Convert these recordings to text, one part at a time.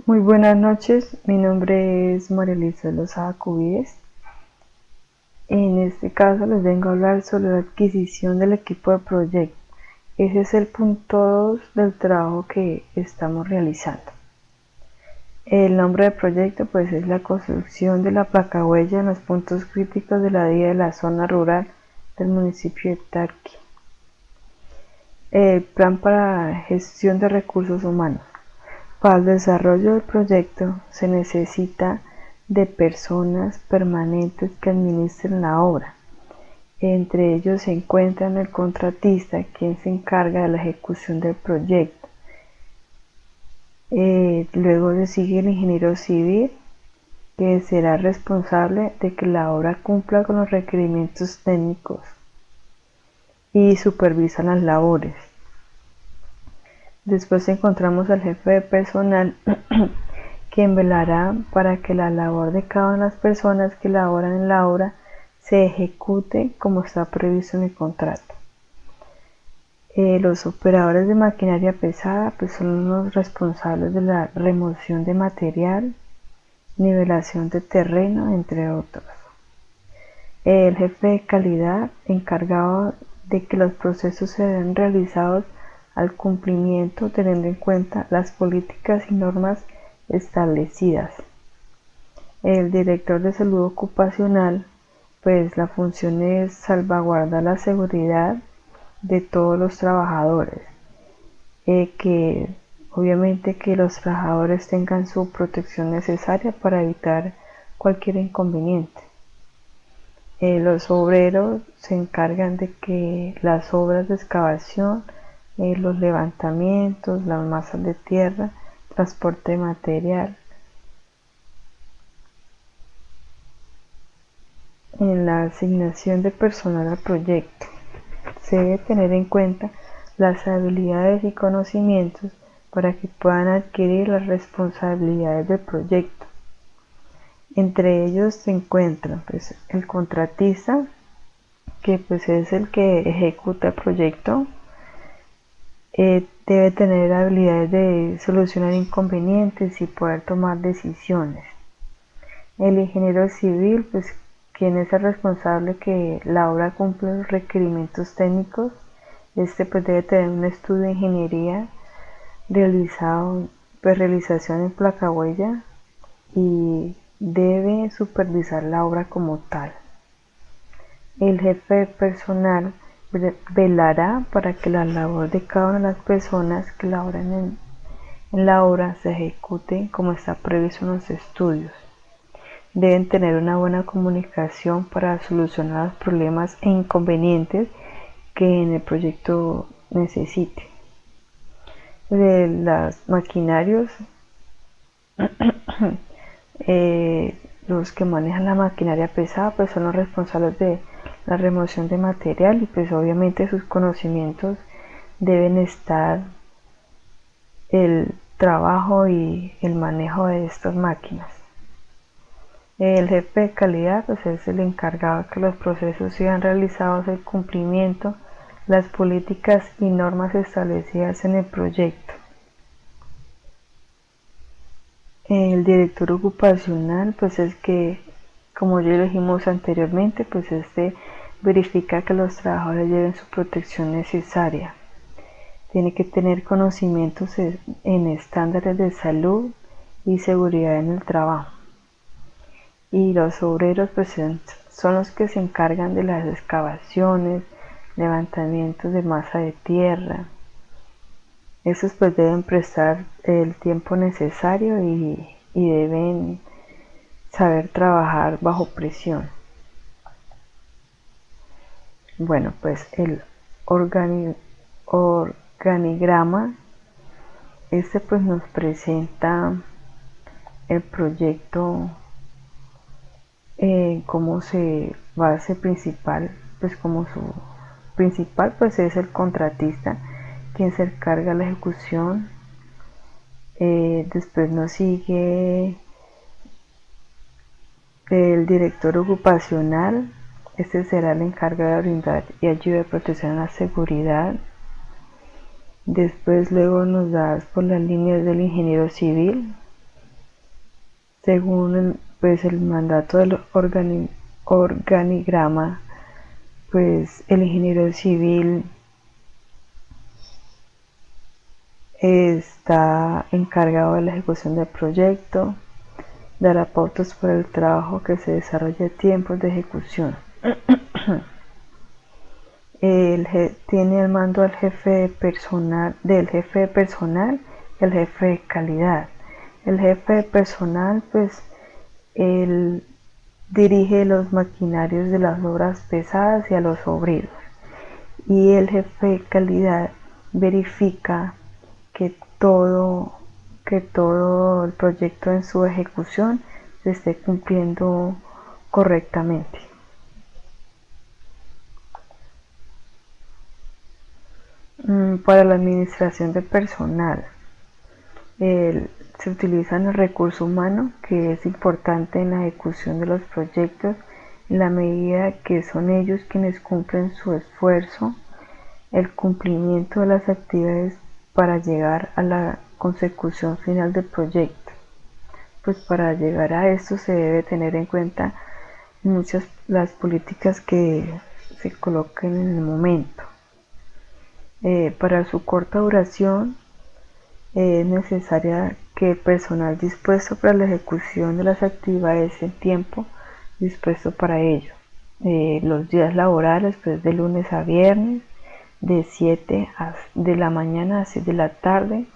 Muy buenas noches, mi nombre es María Elisa Lozada Cubides. En este caso les vengo a hablar sobre la adquisición del equipo de proyecto. Ese es el punto 2 del trabajo que estamos realizando. El nombre del proyecto pues es la construcción de la placa huella en los puntos críticos de la vida de la zona rural del municipio de Tarqui. El plan para gestión de recursos humanos. Para el desarrollo del proyecto se necesita de personas permanentes que administren la obra. Entre ellos se encuentran el contratista, quien se encarga de la ejecución del proyecto. Luego le sigue el ingeniero civil, que será responsable de que la obra cumpla con los requerimientos técnicos y supervisa las labores. Después encontramos al jefe de personal, quien velará para que la labor de cada una de las personas que laboran en la obra se ejecute como está previsto en el contrato. Los operadores de maquinaria pesada pues son los responsables de la remoción de material, nivelación de terreno, entre otros. El jefe de calidad, encargado de que los procesos sean realizados al cumplimiento, teniendo en cuenta las políticas y normas establecidas. El director de salud ocupacional, pues la función es salvaguardar la seguridad de todos los trabajadores, que obviamente que los trabajadores tengan su protección necesaria para evitar cualquier inconveniente. Los obreros se encargan de que las obras de excavación, los levantamientos, las masas de tierra, transporte de material. En la asignación de personal al proyecto se debe tener en cuenta las habilidades y conocimientos para que puedan adquirir las responsabilidades del proyecto. Entre ellos se encuentra pues, el contratista, que pues es el que ejecuta el proyecto. Debe tener habilidades de solucionar inconvenientes y poder tomar decisiones. El ingeniero civil, pues quien es el responsable que la obra cumpla los requerimientos técnicos. Pues debe tener un estudio de ingeniería realizado, pues realización en placa huella, y debe supervisar la obra como tal. El jefe de personal velará para que la labor de cada una de las personas que laboran en la obra se ejecute como está previsto en los estudios. Deben tener una buena comunicación para solucionar los problemas e inconvenientes que en el proyecto necesite. Los maquinarios, los que manejan la maquinaria pesada pues son los responsables de la remoción de material, y pues obviamente sus conocimientos deben estar el trabajo y el manejo de estas máquinas. El jefe de calidad pues es el encargado de que los procesos sean realizados en cumplimiento las políticas y normas establecidas en el proyecto. El director ocupacional pues es que, como ya lo dijimos anteriormente, pues verifica que los trabajadores lleven su protección necesaria. Tiene que tener conocimientos en estándares de salud y seguridad en el trabajo. Y los obreros pues son los que se encargan de las excavaciones, levantamientos de masa de tierra. Estos pues deben prestar el tiempo necesario y deben saber trabajar bajo presión. Bueno, pues el organigrama, pues nos presenta el proyecto, como su base principal, pues como su principal pues es el contratista, quien se encarga de la ejecución. Después nos sigue el director ocupacional. Este será el encargado de brindar y ayuda de protección a la seguridad. Después luego nos da por las líneas del ingeniero civil, Según el mandato del organigrama, pues el ingeniero civil está encargado de la ejecución del proyecto, dará pautas para el trabajo que se desarrolla, tiempos de ejecución. Tiene al mando al jefe de personal, del jefe de personal y al jefe de calidad. El jefe de personal, pues, él dirige los maquinarios de las obras pesadas y a los obreros. Y el jefe de calidad verifica que todo el proyecto en su ejecución se esté cumpliendo correctamente. Para la administración de personal, se utiliza el recurso humano, que es importante en la ejecución de los proyectos en la medida que son ellos quienes cumplen su esfuerzo, el cumplimiento de las actividades para llegar a la consecución final del proyecto. Pues para llegar a esto se debe tener en cuenta muchas las políticas que se coloquen en el momento. Para su corta duración es necesaria que el personal dispuesto para la ejecución de las actividades en tiempo dispuesto para ello. Los días laborales, pues de lunes a viernes, de 7 de la mañana a 6 de la tarde,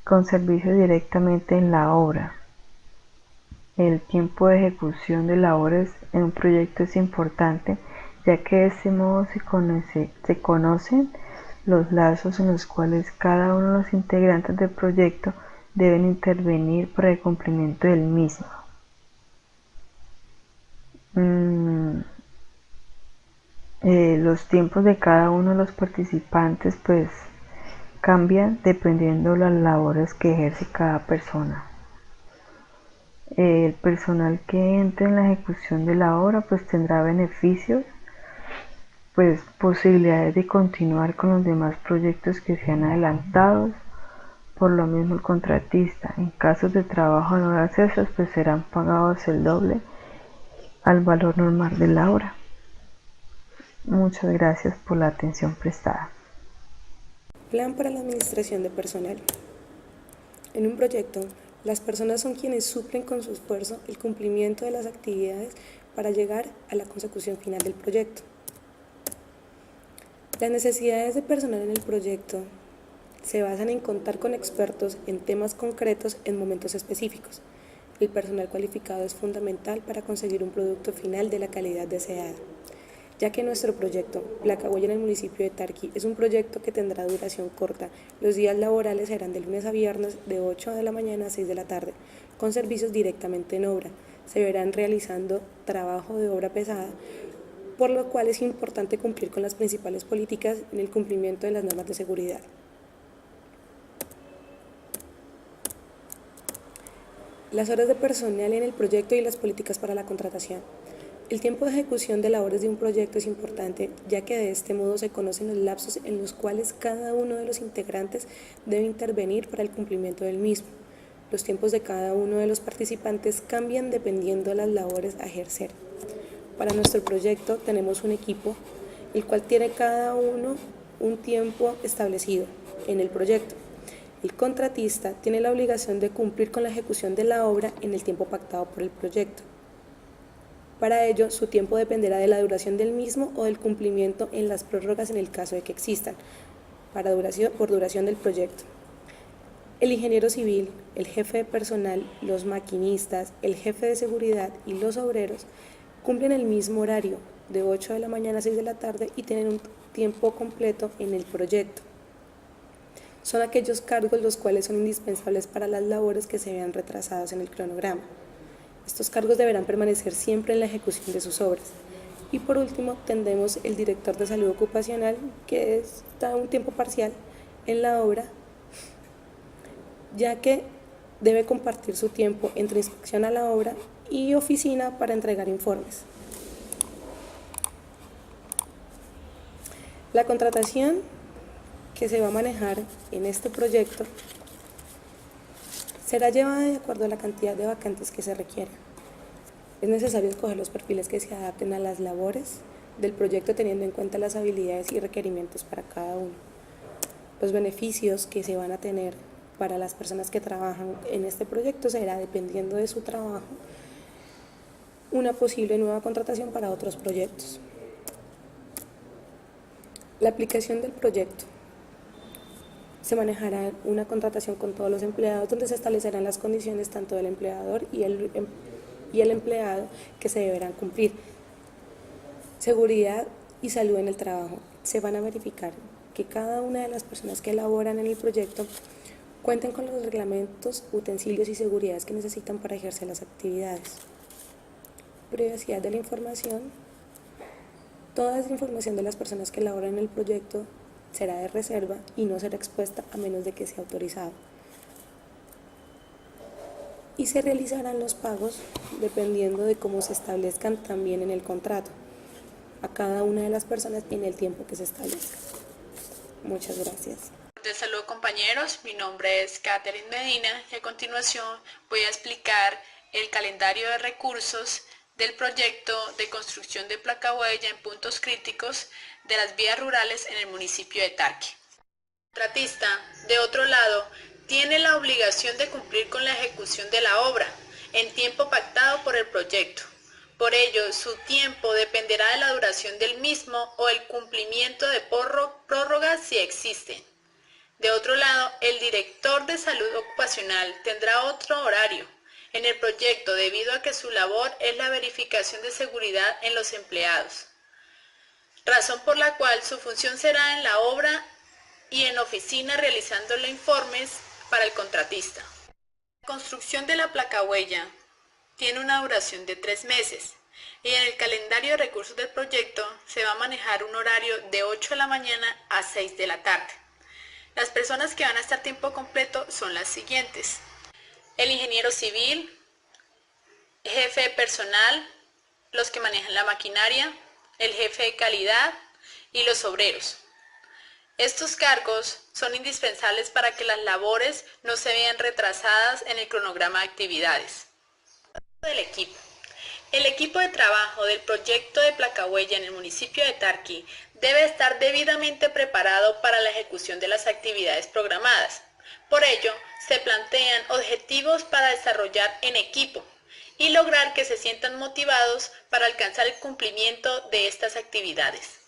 con servicio directamente en la obra. El tiempo de ejecución de labores en un proyecto es importante, ya que de este modo se conocen los lazos en los cuales cada uno de los integrantes del proyecto deben intervenir para el cumplimiento del mismo. Los tiempos de cada uno de los participantes pues cambian dependiendo de las labores que ejerce cada persona. El personal que entre en la ejecución de la obra pues tendrá beneficios, pues posibilidades de continuar con los demás proyectos que sean adelantados. Por lo mismo el contratista, en casos de trabajo en horas extras, pues serán pagados el doble al valor normal de la hora. Muchas gracias por la atención prestada. Plan para la administración de personal. En un proyecto, las personas son quienes suplen con su esfuerzo el cumplimiento de las actividades para llegar a la consecución final del proyecto. Las necesidades de personal en el proyecto se basan en contar con expertos en temas concretos en momentos específicos. El personal cualificado es fundamental para conseguir un producto final de la calidad deseada, ya que nuestro proyecto, Placa Huella en el municipio de Tarqui, es un proyecto que tendrá duración corta. Los días laborales serán de lunes a viernes de 8 de la mañana a 6 de la tarde, con servicios directamente en obra. Se verán realizando trabajo de obra pesada, por lo cual es importante cumplir con las principales políticas en el cumplimiento de las normas de seguridad. Las horas de personal en el proyecto y las políticas para la contratación. El tiempo de ejecución de labores de un proyecto es importante, ya que de este modo se conocen los lapsos en los cuales cada uno de los integrantes debe intervenir para el cumplimiento del mismo. Los tiempos de cada uno de los participantes cambian dependiendo de las labores a ejercer. Para nuestro proyecto tenemos un equipo, el cual tiene cada uno un tiempo establecido en el proyecto. El contratista tiene la obligación de cumplir con la ejecución de la obra en el tiempo pactado por el proyecto. Para ello, su tiempo dependerá de la duración del mismo o del cumplimiento en las prórrogas en el caso de que existan, por duración del proyecto. El ingeniero civil, el jefe de personal, los maquinistas, el jefe de seguridad y los obreros cumplen el mismo horario, de 8 de la mañana a 6 de la tarde, y tienen un tiempo completo en el proyecto. Son aquellos cargos los cuales son indispensables para las labores que se vean retrasadas en el cronograma. Estos cargos deberán permanecer siempre en la ejecución de sus obras. Y por último, tendremos el director de salud ocupacional, que está un tiempo parcial en la obra, ya que debe compartir su tiempo entre inspección a la obra y oficina para entregar informes. La contratación que se va a manejar en este proyecto Será llevada de acuerdo a la cantidad de vacantes que se requieran. Es necesario escoger los perfiles que se adapten a las labores del proyecto teniendo en cuenta las habilidades y requerimientos para cada uno. Los beneficios que se van a tener para las personas que trabajan en este proyecto será, dependiendo de su trabajo, una posible nueva contratación para otros proyectos. La aplicación del proyecto. Se manejará una contratación con todos los empleados donde se establecerán las condiciones tanto del empleador y el empleado que se deberán cumplir. Seguridad y salud en el trabajo. Se van a verificar que cada una de las personas que laboran en el proyecto cuenten con los reglamentos, utensilios y seguridades que necesitan para ejercer las actividades. Privacidad de la información. Toda esa información de las personas que laboran en el proyecto será de reserva y no será expuesta a menos de que sea autorizado. Y se realizarán los pagos dependiendo de cómo se establezcan también en el contrato. A cada una de las personas tiene el tiempo que se establezca. Muchas gracias. De salud, compañeros, mi nombre es Catherine Medina y a continuación voy a explicar el calendario de recursos del proyecto de construcción de placa huella en puntos críticos de las vías rurales en el municipio de Tarqui. El contratista, de otro lado, tiene la obligación de cumplir con la ejecución de la obra en tiempo pactado por el proyecto. Por ello, su tiempo dependerá de la duración del mismo o el cumplimiento de prórrogas si existen. De otro lado, el director de salud ocupacional tendrá otro horario en el proyecto debido a que su labor es la verificación de seguridad en los empleados, razón por la cual su función será en la obra y en oficina realizando los informes para el contratista. La construcción de la placa huella tiene una duración de 3 meses y en el calendario de recursos del proyecto se va a manejar un horario de 8 de la mañana a 6 de la tarde. Las personas que van a estar tiempo completo son las siguientes: el ingeniero civil, jefe de personal, los que manejan la maquinaria, el jefe de calidad y los obreros. Estos cargos son indispensables para que las labores no se vean retrasadas en el cronograma de actividades. Del equipo. El equipo de trabajo del proyecto de placa huella en el municipio de Tarqui debe estar debidamente preparado para la ejecución de las actividades programadas. Por ello, se plantean objetivos para desarrollar en equipo y lograr que se sientan motivados para alcanzar el cumplimiento de estas actividades.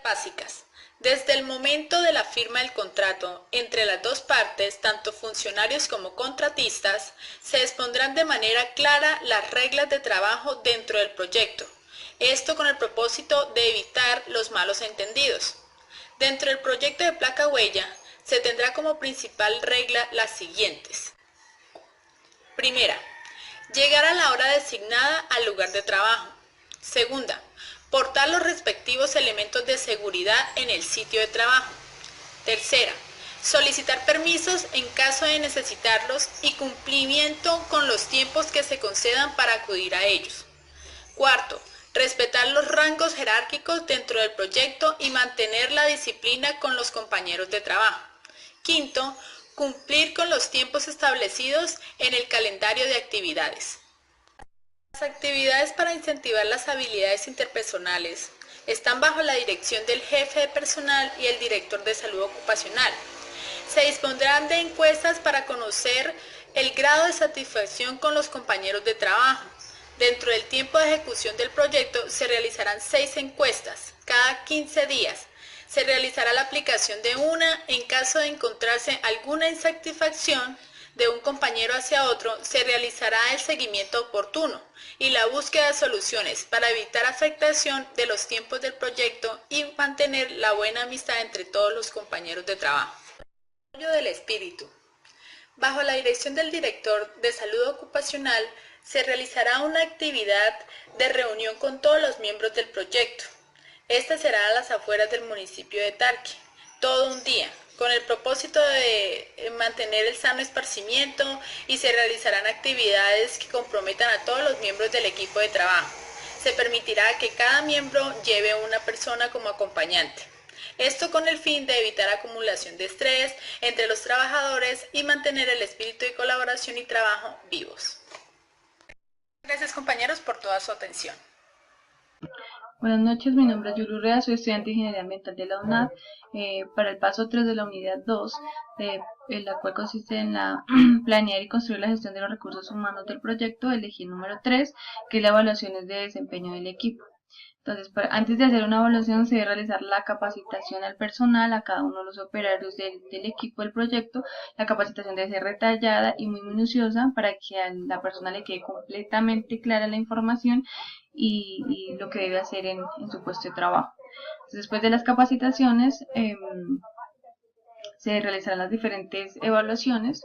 Básicas. Desde el momento de la firma del contrato entre las dos partes, tanto funcionarios como contratistas, se expondrán de manera clara las reglas de trabajo dentro del proyecto. Esto con el propósito de evitar los malos entendidos. Dentro del proyecto de placa huella, se tendrá como principal regla las siguientes. Primera, llegar a la hora designada al lugar de trabajo. Segunda, portar los respectivos elementos de seguridad en el sitio de trabajo. Tercera, solicitar permisos en caso de necesitarlos y cumplimiento con los tiempos que se concedan para acudir a ellos. Cuarto, respetar los rangos jerárquicos dentro del proyecto y mantener la disciplina con los compañeros de trabajo. Quinto, cumplir con los tiempos establecidos en el calendario de actividades. Las actividades para incentivar las habilidades interpersonales están bajo la dirección del jefe de personal y el director de salud ocupacional. Se dispondrán de encuestas para conocer el grado de satisfacción con los compañeros de trabajo. Dentro del tiempo de ejecución del proyecto se realizarán 6 encuestas cada 15 días. Se realizará la aplicación de una en caso de encontrarse alguna insatisfacción de un compañero hacia otro, se realizará el seguimiento oportuno y la búsqueda de soluciones para evitar afectación de los tiempos del proyecto y mantener la buena amistad entre todos los compañeros de trabajo. Desarrollo del espíritu. Bajo la dirección del director de salud ocupacional, se realizará una actividad de reunión con todos los miembros del proyecto. Esta será a las afueras del municipio de Tarqui, todo un día, con el propósito de mantener el sano esparcimiento y se realizarán actividades que comprometan a todos los miembros del equipo de trabajo. Se permitirá que cada miembro lleve una persona como acompañante. Esto con el fin de evitar acumulación de estrés entre los trabajadores y mantener el espíritu de colaboración y trabajo vivos. Gracias compañeros por toda su atención. Buenas noches, mi nombre es Yulu Rea, soy estudiante de Ingeniería Ambiental de la UNAD. Para el paso 3 de la unidad 2, la cual consiste en la planear y construir la gestión de los recursos humanos del proyecto, elegí el número 3, que es la evaluación de desempeño del equipo. Entonces, antes de hacer una evaluación se debe realizar la capacitación al personal, a cada uno de los operarios del equipo del proyecto. La capacitación debe ser detallada y muy minuciosa para que a la persona le quede completamente clara la información y lo que debe hacer en su puesto de trabajo. Entonces, después de las capacitaciones se realizarán las diferentes evaluaciones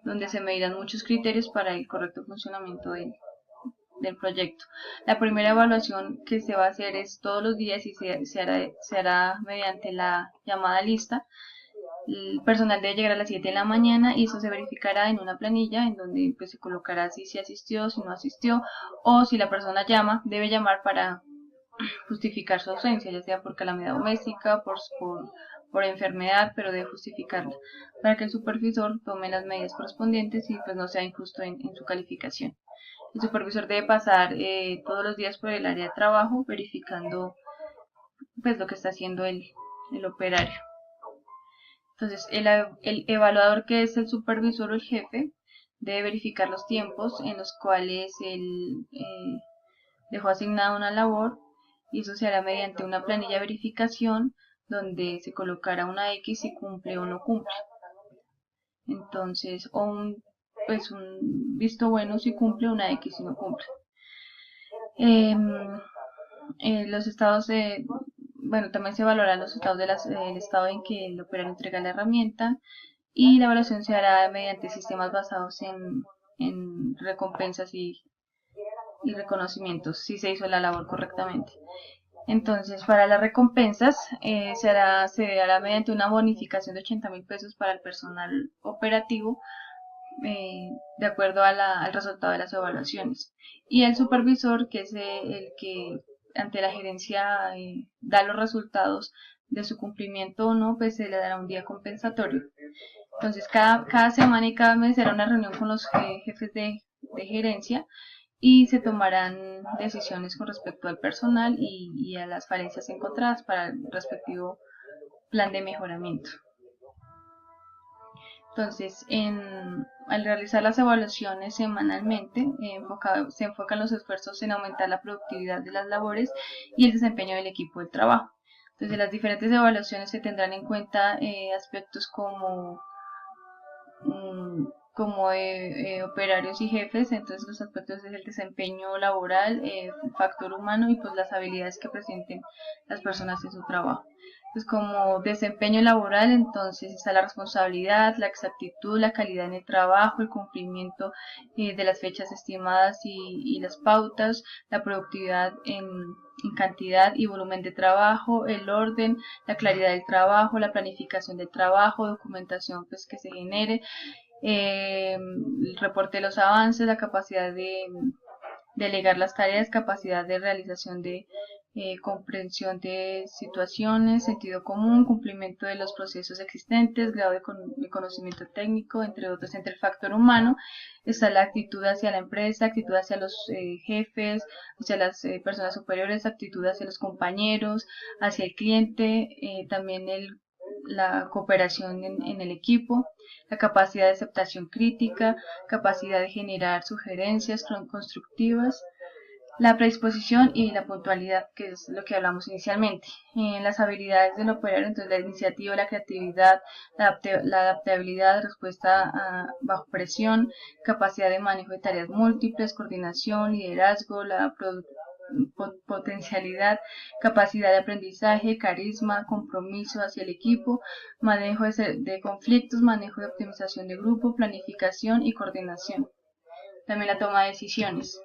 donde se medirán muchos criterios para el correcto funcionamiento del proyecto. La primera evaluación que se va a hacer es todos los días y se hará mediante la llamada lista. El personal debe llegar a las 7 de la mañana y eso se verificará en una planilla en donde pues, se colocará si asistió, si no asistió, o si la persona llama, debe llamar para justificar su ausencia, ya sea por calamidad doméstica, por enfermedad, pero debe justificarla para que el supervisor tome las medidas correspondientes y pues no sea injusto en su calificación. El supervisor debe pasar todos los días por el área de trabajo verificando pues lo que está haciendo el operario. Entonces el evaluador, que es el supervisor o el jefe, debe verificar los tiempos en los cuales él dejó asignada una labor, y eso se hará mediante una planilla de verificación donde se colocará una X si cumple o no cumple. Entonces, o un visto bueno si cumple, una X si no cumple. Los estados también se valorarán los estados del estado en que el operario entrega la herramienta, y la evaluación se hará mediante sistemas basados en recompensas y reconocimientos si se hizo la labor correctamente. Entonces, para las recompensas se hará mediante una bonificación de 80.000 pesos para el personal operativo de acuerdo al resultado de las evaluaciones. Y el supervisor, que es el que ante la gerencia da los resultados de su cumplimiento o no, pues se le dará un día compensatorio. Entonces, cada semana y cada mes será una reunión con los jefes de gerencia y se tomarán decisiones con respecto al personal y a las falencias encontradas para el respectivo plan de mejoramiento. Entonces, al realizar las evaluaciones semanalmente, se enfocan los esfuerzos en aumentar la productividad de las labores y el desempeño del equipo de trabajo. Entonces, las diferentes evaluaciones se tendrán en cuenta aspectos como operarios y jefes. Entonces los aspectos es el desempeño laboral, el factor humano y pues las habilidades que presenten las personas en su trabajo. Pues como desempeño laboral, entonces está la responsabilidad, la exactitud, la calidad en el trabajo, el cumplimiento de las fechas estimadas y las pautas, la productividad en cantidad y volumen de trabajo, el orden, la claridad del trabajo, la planificación del trabajo, documentación pues que se genere, el reporte de los avances, la capacidad de delegar las tareas, capacidad de realización de comprensión de situaciones, sentido común, cumplimiento de los procesos existentes, grado de conocimiento técnico, entre otros. Entre el factor humano está la actitud hacia la empresa, actitud hacia los jefes, hacia las personas superiores, actitud hacia los compañeros, hacia el cliente, también la cooperación en el equipo, la capacidad de aceptación crítica, capacidad de generar sugerencias constructivas, la predisposición y la puntualidad, que es lo que hablamos inicialmente. Las habilidades del operario, entonces la iniciativa, la creatividad, la adaptabilidad, respuesta bajo presión, capacidad de manejo de tareas múltiples, coordinación, liderazgo, la potencialidad, capacidad de aprendizaje, carisma, compromiso hacia el equipo, manejo de conflictos, manejo de optimización de grupo, planificación y coordinación. También la toma de decisiones.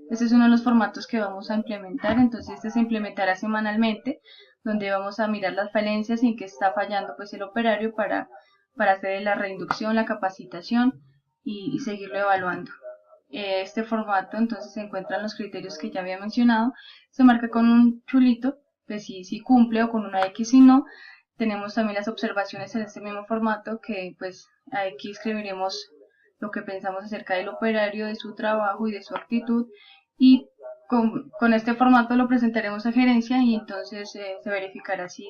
Este es uno de los formatos que vamos a implementar. Entonces este se implementará semanalmente, donde vamos a mirar las falencias y en qué está fallando pues el operario para hacer la reinducción, la capacitación y seguirlo evaluando. Este formato entonces se encuentran los criterios que ya había mencionado, se marca con un chulito pues si cumple, o con una X si no. Tenemos también las observaciones en este mismo formato, que pues aquí escribiremos lo que pensamos acerca del operario, de su trabajo y de su actitud, y con este formato lo presentaremos a gerencia, y entonces se verificará si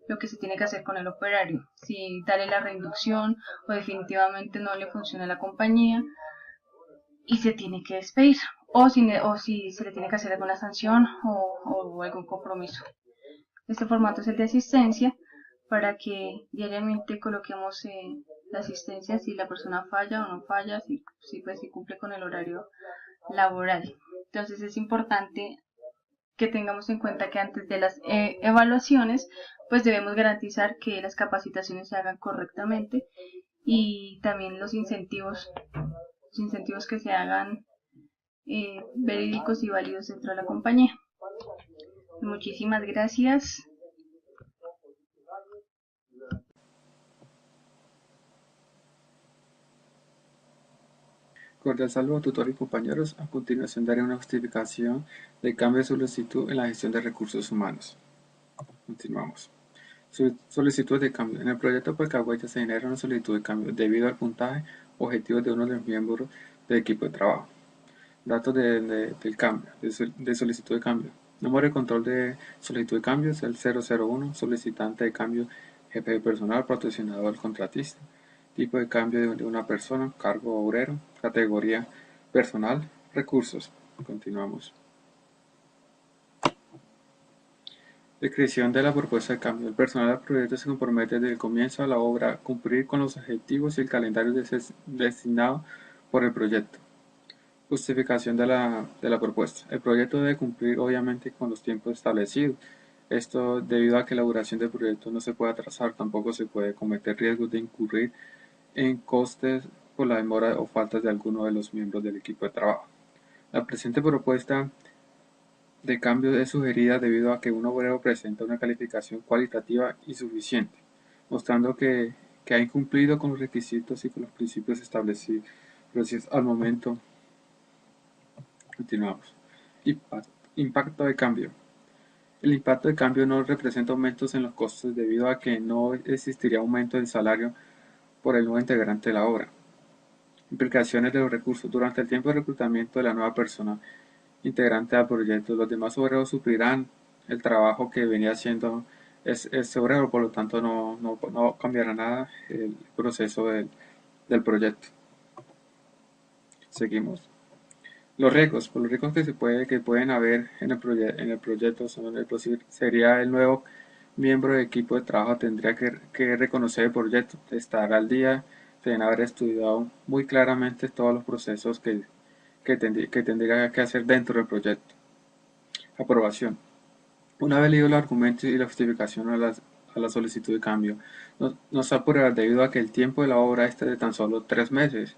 lo que se tiene que hacer con el operario, si darle la reinducción o definitivamente no le funciona a la compañía y se tiene que despedir, o si se le tiene que hacer alguna sanción o algún compromiso. Este formato es el de asistencia, para que diariamente coloquemos la asistencia, si la persona falla o no falla, si cumple con el horario laboral. Entonces es importante que tengamos en cuenta que antes de las evaluaciones, pues debemos garantizar que las capacitaciones se hagan correctamente, y también los incentivos que se hagan verídicos y válidos dentro de la compañía. Muchísimas gracias. Cordial saludo, tutor y compañeros. A continuación daré una justificación de cambio de solicitud en la gestión de recursos humanos. Continuamos. Solicitud de cambio. En el proyecto Placagüeya se genera una solicitud de cambio debido al puntaje objetivo de uno de los miembros del equipo de trabajo. Datos del cambio, de solicitud de cambio. Número de control de solicitud de cambio es el 001, solicitante de cambio, jefe de personal, patrocinador, contratista. Tipo de cambio de una persona, cargo obrero, categoría personal, recursos. Continuamos. Descripción de la propuesta de cambio. El personal del proyecto se compromete desde el comienzo a la obra a cumplir con los objetivos y el calendario designado por el proyecto. Justificación de la propuesta. El proyecto debe cumplir obviamente con los tiempos establecidos. Esto debido a que la duración del proyecto no se puede atrasar, tampoco se puede cometer riesgos de incurrir en costes por la demora o faltas de alguno de los miembros del equipo de trabajo. La presente propuesta de cambio es sugerida debido a que un obrero presenta una calificación cualitativa y suficiente, mostrando que ha incumplido con los requisitos y con los principios establecidos. Pero si es al momento, continuamos. Impacto de cambio. El impacto de cambio no representa aumentos en los costos debido a que no existiría aumento del salario por el nuevo integrante de la obra. Implicaciones de los recursos. Durante el tiempo de reclutamiento de la nueva persona integrante al proyecto, los demás obreros suplirán el trabajo que venía haciendo este obrero, por lo tanto no cambiará nada el proceso del proyecto. Seguimos. Los riesgos que pueden haber en el proyecto son sería el nuevo miembro del equipo de trabajo tendría que reconocer el proyecto, estar al día, deben haber estudiado muy claramente todos los procesos que tendría que hacer dentro del proyecto. Aprobación. Una vez leído los argumentos y la justificación a la solicitud de cambio, no se aprueba debido a que el tiempo de la obra es de tan solo 3 meses.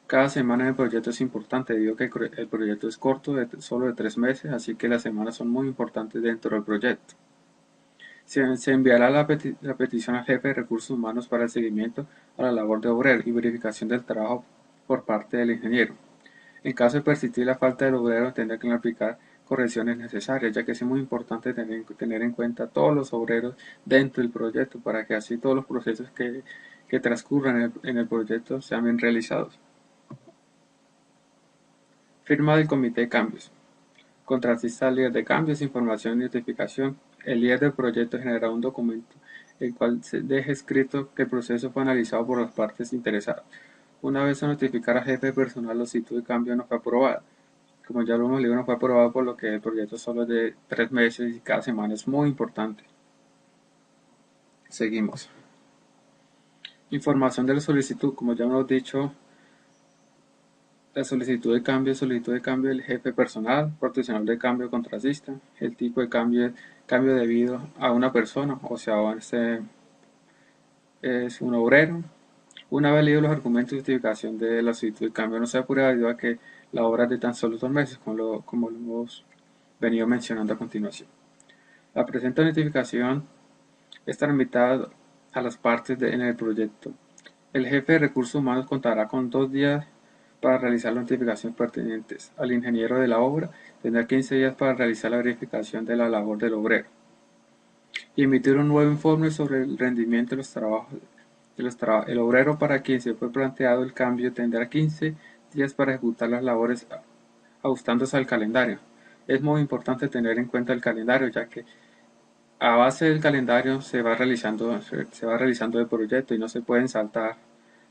Cada semana en el proyecto es importante debido a que el proyecto es corto, solo de 3 meses, así que las semanas son muy importantes dentro del proyecto. Se enviará la petición al jefe de recursos humanos para el seguimiento a la labor de obrero y verificación del trabajo por parte del ingeniero. En caso de persistir la falta del obrero, tendrá que aplicar correcciones necesarias, ya que es muy importante tener en cuenta todos los obreros dentro del proyecto para que así todos los procesos que transcurran en el proyecto sean bien realizados. Firma del Comité de Cambios. Contratista líder de cambios, información y notificación. El líder del proyecto generará un documento el cual se deje escrito que el proceso fue analizado por las partes interesadas. Una vez se notificara al jefe de personal, la solicitud de cambio no fue aprobada. Como ya lo hemos leído, no fue aprobado por lo que el proyecto solo es de 3 meses y cada semana es muy importante. Seguimos. Información de la solicitud. Como ya hemos dicho, la solicitud de cambio del jefe personal, profesional de cambio contratista, el tipo de cambio debido a una persona, o sea, es un obrero. Una vez leído los argumentos de justificación de la solicitud de cambio, no se aprueba debido a que la obra es de tan solo 2 meses, como lo hemos venido mencionando a continuación. La presente notificación es tramitada a las partes en el proyecto. El jefe de recursos humanos contará con 2 días para realizar las notificaciones pertinentes. Al ingeniero de la obra tendrá 15 días para realizar la verificación de la labor del obrero. y emitir un nuevo informe sobre el rendimiento de los trabajos. El obrero para quien se fue planteado el cambio tendrá 15 días para ejecutar las labores ajustándose al calendario. Es muy importante tener en cuenta el calendario, ya que a base del calendario se va realizando el proyecto y no se pueden saltar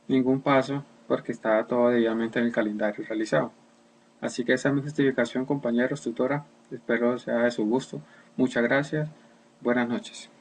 ningún paso porque está todo debidamente en el calendario realizado. Así que esa es mi justificación, compañeros, tutora. Espero sea de su gusto. Muchas gracias. Buenas noches.